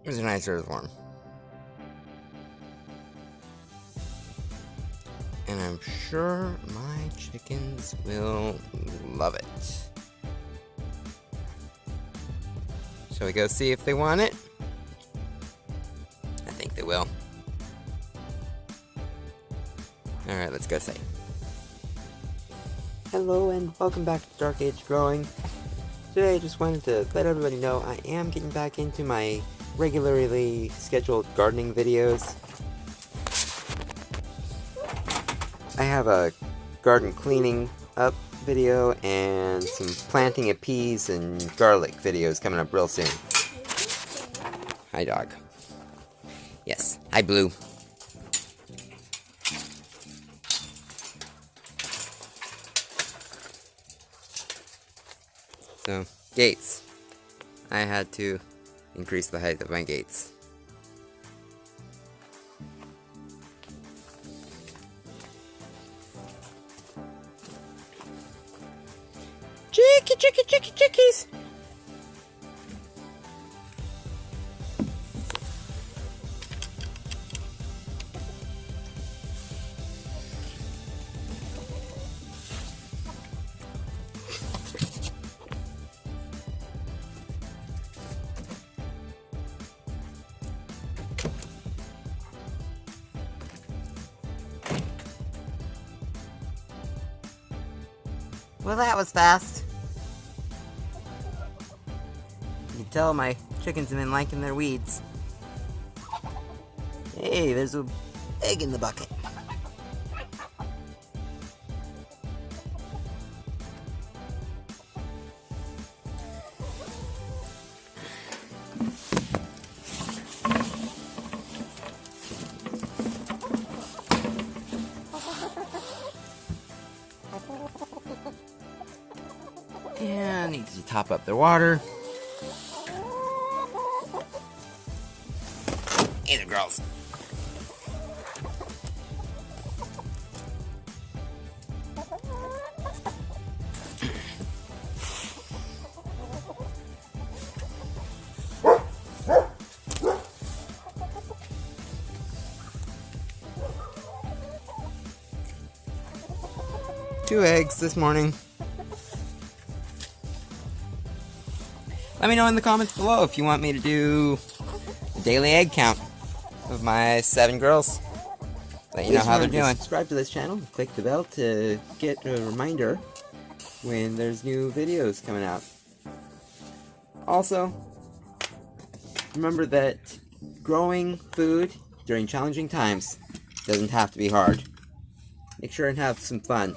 There's a nice earthworm. And I'm sure my chickens will love it. Shall we go see if they want it? I think they will. Alright, let's go see. Hello and welcome back to Dark Age Growing. Today I just wanted to let everybody know I am getting back into my regularly scheduled gardening videos. I have a garden cleaning up video and some planting of peas and garlic videos coming up real soon. Hi, dog. Yes, hi, Blue. So, gates. I had to increase the height of my gates. Chickies! Well, that was fast. You can tell my chickens have been liking their weeds. Hey, there's a egg in the bucket. And need to top up their water. Hey there, girls. Two eggs this morning. Let me know in the comments below if you want me to do a daily egg count of my 7 girls. Let you know how they're doing. Subscribe to this channel and click the bell to get a reminder when there's new videos coming out. Also, remember that growing food during challenging times doesn't have to be hard. Make sure and have some fun.